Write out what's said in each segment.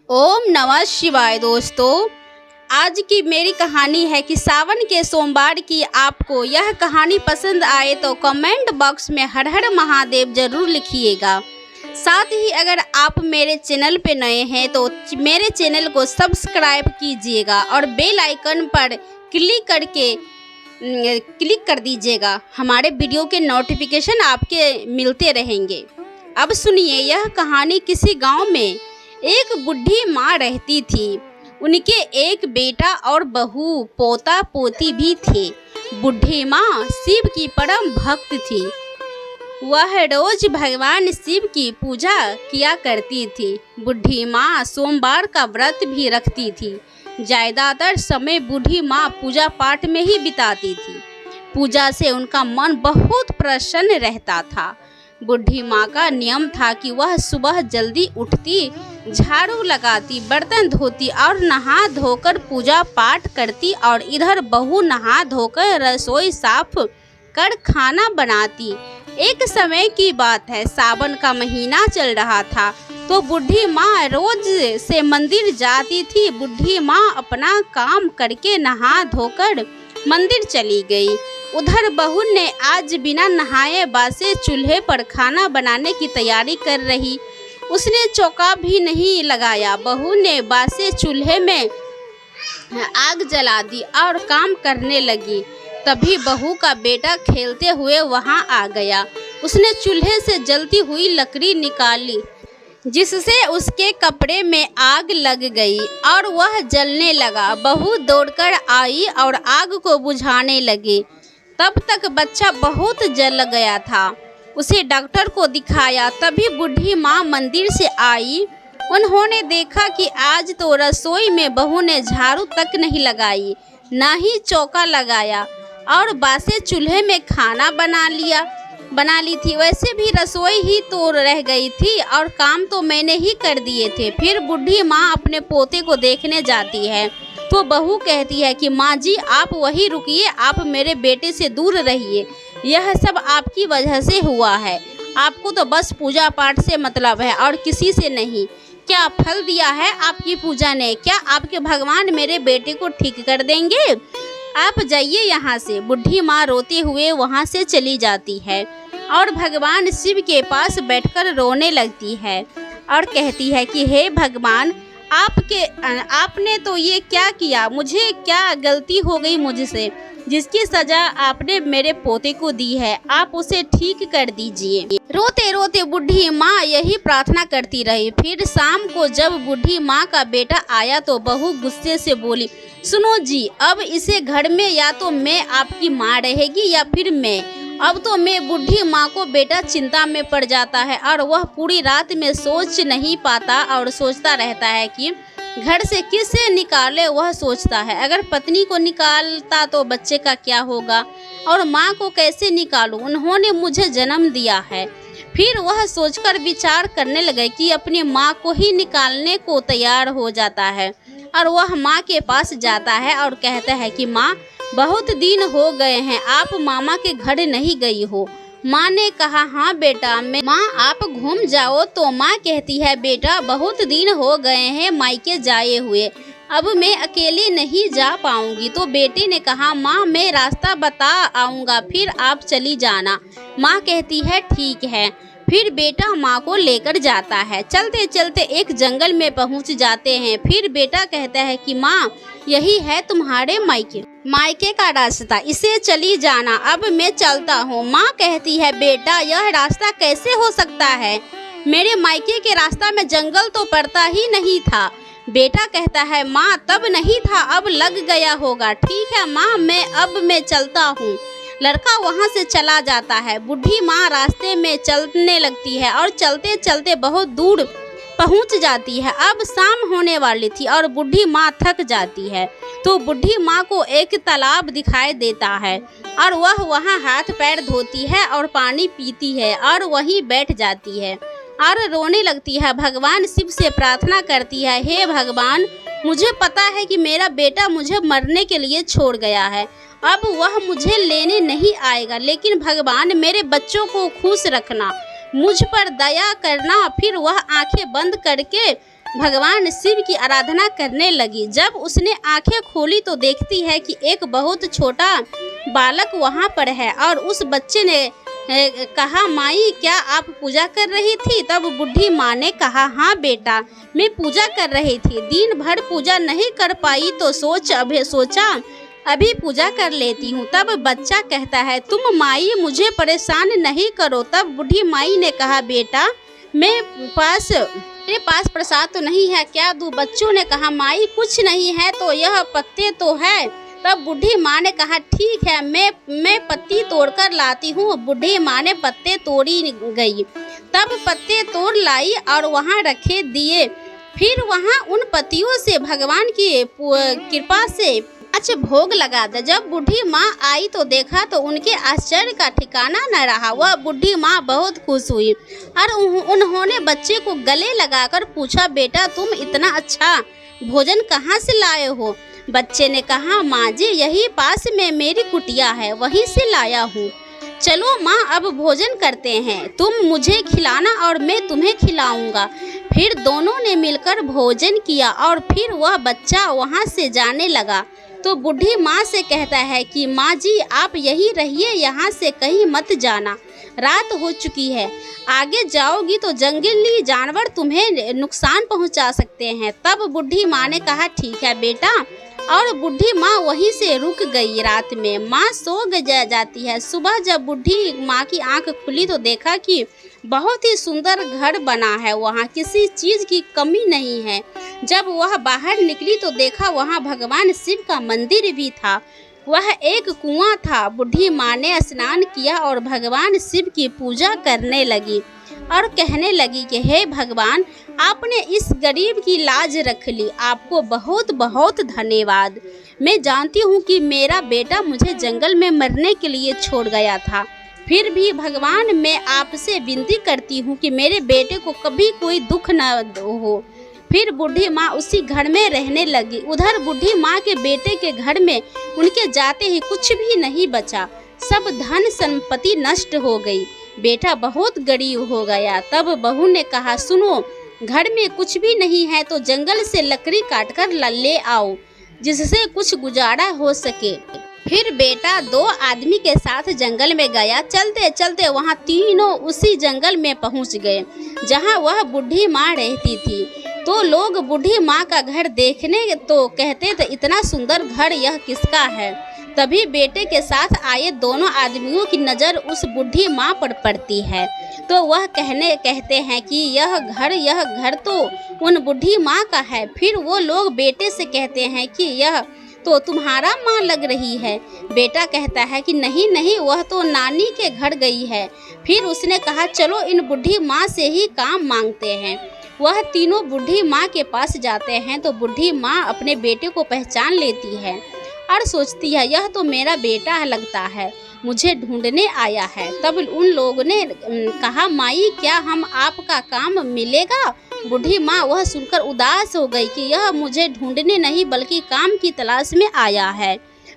ओम नमः शिवाय। दोस्तों, आज की मेरी कहानी है कि सावन के सोमवार की। आपको यह कहानी पसंद आए तो कमेंट बॉक्स में हर हर महादेव जरूर लिखिएगा। साथ ही अगर आप मेरे चैनल पे नए हैं तो मेरे चैनल को सब्सक्राइब कीजिएगा और बेल आइकन पर क्लिक कर दीजिएगा। हमारे वीडियो के नोटिफिकेशन आपके मिलते रहेंगे। अब सुनिए यह कहानी। किसी गांव में एक बूढ़ी माँ रहती थी। उनके एक बेटा और बहू पोता पोती भी थे। बूढ़ी माँ शिव की परम भक्त थी। वह रोज भगवान शिव की पूजा किया करती थी। बूढ़ी माँ सोमवार का व्रत भी रखती थी। ज़्यादातर समय बूढ़ी माँ पूजा पाठ में ही बिताती थी। पूजा से उनका मन बहुत प्रसन्न रहता था। बूढ़ी माँ का नियम था कि वह सुबह जल्दी उठती, झाड़ू लगाती, बर्तन धोती और नहा धोकर पूजा पाठ करती, और इधर बहू नहा धोकर रसोई साफ कर खाना बनाती। एक समय की बात है, सावन का महीना चल रहा था तो बूढ़ी माँ रोज से मंदिर जाती थी। बूढ़ी माँ अपना काम करके नहा धोकर मंदिर चली गई। उधर बहू ने आज बिना नहाए बासे चूल्हे पर खाना बनाने की तैयारी कर रही। उसने चौका भी नहीं लगाया। बहू ने बासे चूल्हे में आग जला दी और काम करने लगी। तभी बहू का बेटा खेलते हुए वहां आ गया। उसने चूल्हे से जलती हुई लकड़ी निकाली, जिससे उसके कपड़े में आग लग गई और वह जलने लगा। बहू दौड़कर आई और आग को बुझाने लगी। तब तक बच्चा बहुत जल गया था। उसे डॉक्टर को दिखाया। तभी बूढ़ी माँ मंदिर से आई। उन्होंने देखा कि आज तो रसोई में बहू ने झाड़ू तक नहीं लगाई, ना ही चौका लगाया, और बासे चूल्हे में खाना बना ली थी। वैसे भी रसोई ही तो रह गई थी और काम तो मैंने ही कर दिए थे। फिर बूढ़ी माँ अपने पोते को देखने जाती है तो बहू कहती है कि माँ जी, आप वहीं रुकिए, आप मेरे बेटे से दूर रहिए। यह सब आपकी वजह से हुआ है। आपको तो बस पूजा पाठ से मतलब है और किसी से नहीं। क्या फल दिया है आपकी पूजा ने? क्या आपके भगवान मेरे बेटे को ठीक कर देंगे? आप जाइए यहाँ से। बूढ़ी माँ रोते हुए वहाँ से चली जाती है और भगवान शिव के पास बैठकर रोने लगती है और कहती है कि हे भगवान, आपने तो ये क्या किया? मुझे क्या गलती हो गई मुझसे? जिसकी सजा आपने मेरे पोते को दी है, आप उसे ठीक कर दीजिए। रोते रोते बूढ़ी माँ यही प्रार्थना करती रही। फिर शाम को जब बूढ़ी माँ का बेटा आया तो बहू गुस्से से बोली, सुनो जी, अब इसे घर में या तो मैं आपकी माँ रहेगी या फिर मैं। अब तो मैं बूढ़ी माँ को बेटा चिंता में पड़ जाता है और वह पूरी रात में सोच नहीं पाता और सोचता रहता है कि घर से किसे निकाले। वह सोचता है अगर पत्नी को निकालता तो बच्चे का क्या होगा, और माँ को कैसे निकालूं? उन्होंने मुझे जन्म दिया है। फिर वह सोचकर विचार करने लगे कि अपनी माँ को ही निकालने को तैयार हो जाता है और वह माँ के पास जाता है और कहता है कि माँ, बहुत दिन हो गए हैं, आप मामा के घर नहीं गई हो। माँ ने कहा, हाँ बेटा, माँ आप घूम जाओ। तो माँ कहती है, बेटा बहुत दिन हो गए हैं मायके जाए हुए, अब मैं अकेले नहीं जा पाऊंगी। तो बेटे ने कहा, माँ मैं रास्ता बता आऊँगा, फिर आप चली जाना। माँ कहती है, ठीक है। फिर बेटा माँ को लेकर जाता है। चलते चलते एक जंगल में पहुँच जाते हैं। फिर बेटा कहता है कि माँ, यही है तुम्हारे मायके का रास्ता, इसे चली जाना, अब मैं चलता हूँ। माँ कहती है, बेटा यह रास्ता कैसे हो सकता है? मेरे मायके के रास्ता में जंगल तो पड़ता ही नहीं था। बेटा कहता है, माँ तब नहीं था, अब लग गया होगा। ठीक है माँ, मैं चलता हूँ। लड़का वहाँ से चला जाता है। बूढ़ी माँ रास्ते में चलने लगती है और चलते चलते बहुत दूर पहुँच जाती है। अब शाम होने वाली थी और बूढ़ी माँ थक जाती है। तो बूढ़ी माँ को एक तालाब दिखाई देता है और वह वहाँ हाथ पैर धोती है और पानी पीती है और वहीं बैठ जाती है और रोने लगती है। भगवान शिव से प्रार्थना करती है, हे भगवान, मुझे पता है कि मेरा बेटा मुझे मरने के लिए छोड़ गया है, अब वह मुझे लेने नहीं आएगा, लेकिन भगवान मेरे बच्चों को खुश रखना, मुझ पर दया करना। फिर वह आंखें बंद करके भगवान शिव की आराधना करने लगी। जब उसने आंखें खोली तो देखती है कि एक बहुत छोटा बालक वहाँ पर है और उस बच्चे ने कहा, माई क्या आप पूजा कर रही थी? तब बूढ़ी माँ ने कहा, हाँ बेटा, मैं पूजा कर रही थी। दिन भर पूजा नहीं कर पाई तो सोचा अभी पूजा कर लेती हूँ। तब बच्चा कहता है, तुम माई मुझे परेशान नहीं करो। तब बूढ़ी माई ने कहा, बेटा मेरे पास प्रसाद तो नहीं है, क्या दूँ? बच्चों ने कहा, माई कुछ नहीं है तो यह पत्ते तो है। तब बूढ़ी माँ ने कहा, ठीक है, मैं पत्ती तोड़कर लाती हूँ। बूढ़ी माँ ने पत्ते तोड़ी गई। तब पत्ते तोड़ लाई और वहाँ रखे दिए। फिर वहाँ उन पत्तियों से भगवान की कृपा से अच्छा भोग लगा दे। जब बूढ़ी माँ आई तो देखा तो उनके आश्चर्य का ठिकाना न रहा। वह बूढ़ी माँ बहुत खुश हुई और उन्होंने बच्चे को गले लगाकर पूछा, बेटा तुम इतना अच्छा भोजन कहाँ से लाए हो? बच्चे ने कहा, माँ जी यही पास में मेरी कुटिया है, वहीं से लाया हूँ। चलो माँ अब भोजन करते हैं, तुम मुझे खिलाना और मैं तुम्हें खिलाऊंगा। फिर दोनों ने मिलकर भोजन किया और फिर वह बच्चा वहाँ से जाने लगा तो बूढ़ी माँ से कहता है कि माँ जी आप यहीं रहिए, यहाँ से कहीं मत जाना, रात हो चुकी है, आगे जाओगी तो जंगली जानवर तुम्हें नुकसान पहुँचा सकते हैं। तब बूढ़ी माँ ने कहा, ठीक है बेटा, और बूढ़ी माँ वहीं से रुक गई। रात में माँ सो जाती है। सुबह जब बूढ़ी माँ की आंख खुली तो देखा कि बहुत ही सुंदर घर बना है, वहाँ किसी चीज़ की कमी नहीं है। जब वह बाहर निकली तो देखा वहाँ भगवान शिव का मंदिर भी था। वह एक कुआं था। बूढ़ी माँ ने स्नान किया और भगवान शिव की पूजा करने लगी और कहने लगी कि हे भगवान, आपने इस गरीब की लाज रख ली, आपको बहुत बहुत धन्यवाद। मैं जानती हूँ कि मेरा बेटा मुझे जंगल में मरने के लिए छोड़ गया था, फिर भी भगवान मैं आपसे विनती करती हूँ कि मेरे बेटे को कभी कोई दुख न हो। फिर बूढ़ी माँ उसी घर में रहने लगी। उधर बूढ़ी माँ के बेटे के घर में उनके जाते ही कुछ भी नहीं बचा, सब धन संपत्ति नष्ट हो गई। बेटा बहुत गरीब हो गया। तब बहू ने कहा, सुनो, घर में कुछ भी नहीं है तो जंगल से लकड़ी काटकर ले आओ जिससे कुछ गुजारा हो सके। फिर बेटा दो आदमी के साथ जंगल में गया। चलते चलते वहाँ तीनों उसी जंगल में पहुँच गए जहाँ वह बूढ़ी माँ रहती थी। तो लोग बूढ़ी माँ का घर देखने तो कहते थे, इतना सुंदर घर यह किसका है? तभी बेटे के साथ आए दोनों आदमियों की नज़र उस बूढ़ी माँ पर पड़ती है तो वह कहते हैं कि यह घर तो उन बूढ़ी माँ का है। फिर वो लोग बेटे से कहते हैं कि यह तो तुम्हारा माँ लग रही है। बेटा कहता है कि नहीं नहीं, वह तो नानी के घर गई है। फिर उसने कहा, चलो इन बूढ़ी माँ से ही काम मांगते हैं। वह तीनों बूढ़ी माँ के पास जाते हैं तो बूढ़ी माँ अपने बेटे को पहचान लेती है और सोचती है, यह तो मेरा बेटा लगता है, मुझे ढूंढने आया है। तब उन लोगों ने कहा, माई क्या हम आपका काम मिलेगा? बूढ़ी माँ वह सुनकर उदास हो गई कि यह मुझे ढूंढने नहीं बल्कि काम की तलाश में आया है।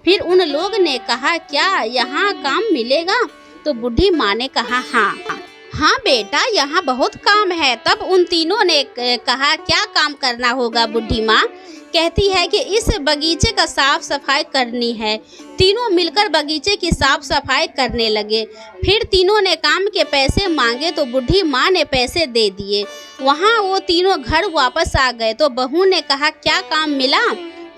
फिर उन लोग ने कहा, क्या यहाँ काम मिलेगा? तो बूढ़ी माँ ने कहा, हाँ बेटा, यहाँ बहुत काम है। तब उन तीनों ने कहा, क्या काम करना होगा? बूढ़ी माँ कहती है कि इस बगीचे का साफ सफाई करनी है। तीनों मिलकर बगीचे की साफ सफाई करने लगे। फिर तीनों ने काम के पैसे मांगे तो बूढ़ी माँ ने पैसे दे दिए। वहाँ वो तीनों घर वापस आ गए तो बहू ने कहा, क्या काम मिला?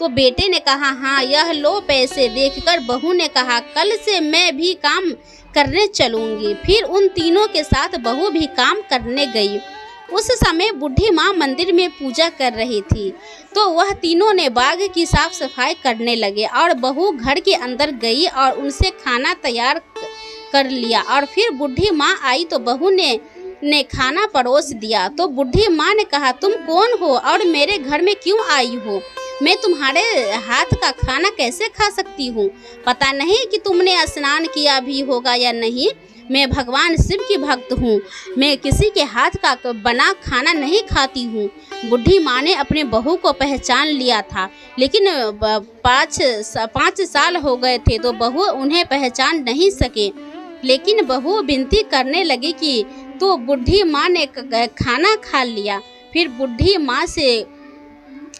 तो बेटे ने कहा, हाँ यह लो पैसे। देखकर बहू ने कहा, कल से मैं भी काम करने चलूँगी। फिर उन तीनों के साथ बहू भी काम करने गई। उस समय बूढ़ी माँ मंदिर में पूजा कर रही थी तो वह तीनों ने बाग की साफ सफाई करने लगे और बहू घर के अंदर गई और उनसे खाना तैयार कर लिया। और फिर बूढ़ी माँ आई तो बहू ने खाना परोस दिया। तो बूढ़ी माँ ने कहा, तुम कौन हो और मेरे घर में क्यों आई हो? मैं तुम्हारे हाथ का खाना कैसे खा सकती हूँ? पता नहीं कि तुमने स्नान किया भी होगा या नहीं। मैं भगवान शिव की भक्त हूँ, मैं किसी के हाथ का बना खाना नहीं खाती हूँ। बूढ़ी माँ ने अपने बहू को पहचान लिया था, लेकिन 5 साल हो गए थे तो बहू उन्हें पहचान नहीं सके। लेकिन बहू विनती करने लगी कि तो बूढ़ी माँ ने खाना खा लिया। फिर बूढ़ी माँ से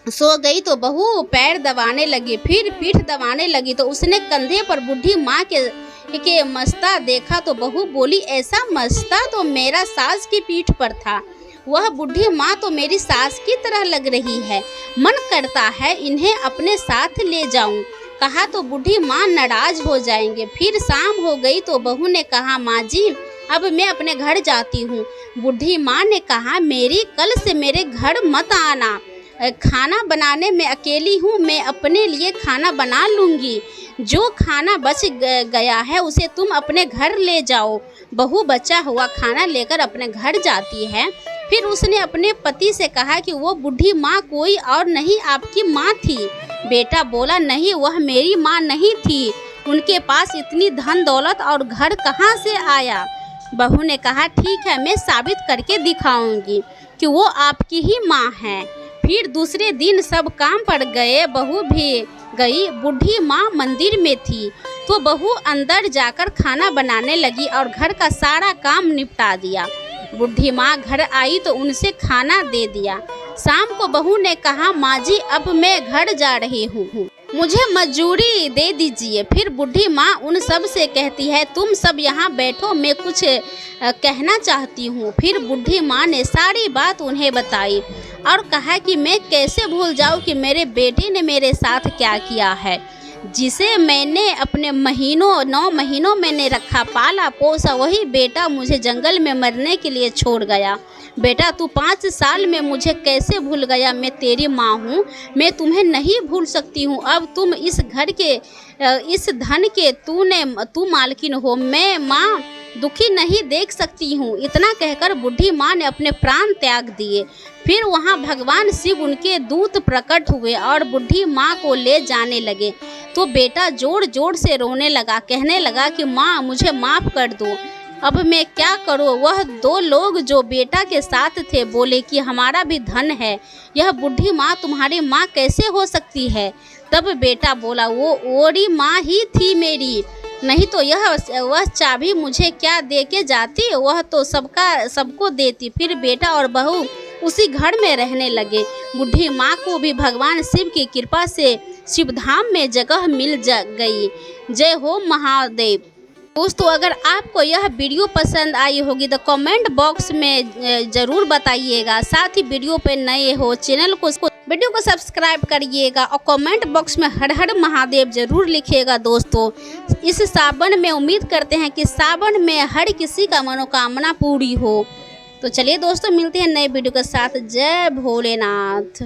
सो गई तो बहू पैर दबाने लगी, फिर पीठ दबाने लगी तो उसने कंधे पर बूढ़ी माँ के मस्ता देखा तो बहू बोली, ऐसा मस्ता तो मेरा सास की पीठ पर था। वह बूढ़ी माँ तो मेरी सास की तरह लग रही है, मन करता है इन्हें अपने साथ ले जाऊं। कहा तो बूढ़ी माँ नाराज हो जाएंगे। फिर शाम हो गई तो बहू ने कहा, माँ जी अब मैं अपने घर जाती हूँ। बूढ़ी माँ ने कहा, मेरी कल से मेरे घर मत आना, खाना बनाने में अकेली हूँ, मैं अपने लिए खाना बना लूँगी, जो खाना बच गया है उसे तुम अपने घर ले जाओ। बहू बचा हुआ खाना लेकर अपने घर जाती है। फिर उसने अपने पति से कहा कि वो बूढ़ी माँ कोई और नहीं आपकी माँ थी। बेटा बोला, नहीं वह मेरी माँ नहीं थी, उनके पास इतनी धन दौलत और घर कहाँ से आया। बहू ने कहा, ठीक है मैं साबित करके दिखाऊंगी कि वो आपकी ही माँ है। फिर दूसरे दिन सब काम पर गए, बहू भी गई। बूढ़ी माँ मंदिर में थी तो बहू अंदर जाकर खाना बनाने लगी और घर का सारा काम निपटा दिया। बूढ़ी माँ घर आई तो उनसे खाना दे दिया। शाम को बहू ने कहा, माँ जी अब मैं घर जा रही हूँ, मुझे मजूरी दे दीजिए। फिर बूढ़ी माँ उन सब से कहती है, तुम सब यहाँ बैठो, मैं कुछ कहना चाहती हूँ। फिर बूढ़ी माँ ने सारी बात उन्हें बताई और कहा कि मैं कैसे भूल जाऊँ कि मेरे बेटे ने मेरे साथ क्या किया है, जिसे मैंने अपने 9 महीनों मैंने रखा पाला पोसा, वही बेटा मुझे जंगल में मरने के लिए छोड़ गया। बेटा तू 5 साल में मुझे कैसे भूल गया, मैं तेरी माँ हूँ, मैं तुम्हें नहीं भूल सकती हूँ। अब तुम इस घर के इस धन के तू मालकिन हो, मैं माँ दुखी नहीं देख सकती हूँ। इतना कहकर बूढ़ी माँ ने अपने प्राण त्याग दिए। फिर वहाँ भगवान शिव उनके दूत प्रकट हुए और बूढ़ी माँ को ले जाने लगे तो बेटा जोर जोर से रोने लगा, कहने लगा कि माँ मुझे माफ़ कर दो, अब मैं क्या करूँ। वह 2 लोग जो बेटा के साथ थे बोले कि हमारा भी धन है, यह बूढ़ी माँ तुम्हारी माँ कैसे हो सकती है। तब बेटा बोला, वो ओरी माँ ही थी मेरी, नहीं तो वह चाबी मुझे क्या दे के जाती, वह तो सबको देती। फिर बेटा और बहू उसी घर में रहने लगे। बूढ़ी माँ को भी भगवान शिव की कृपा से शिवधाम में जगह मिल गई। जय हो महादेव। दोस्तों अगर आपको यह वीडियो पसंद आई होगी तो कमेंट बॉक्स में ज़रूर बताइएगा। साथ ही वीडियो पे नए हो चैनल को वीडियो को सब्सक्राइब करिएगा और कमेंट बॉक्स में हर हर महादेव ज़रूर लिखिएगा। दोस्तों इस सावन में उम्मीद करते हैं कि सावन में हर किसी का मनोकामना पूरी हो। तो चलिए दोस्तों मिलते हैं नए वीडियो के साथ। जय भोलेनाथ।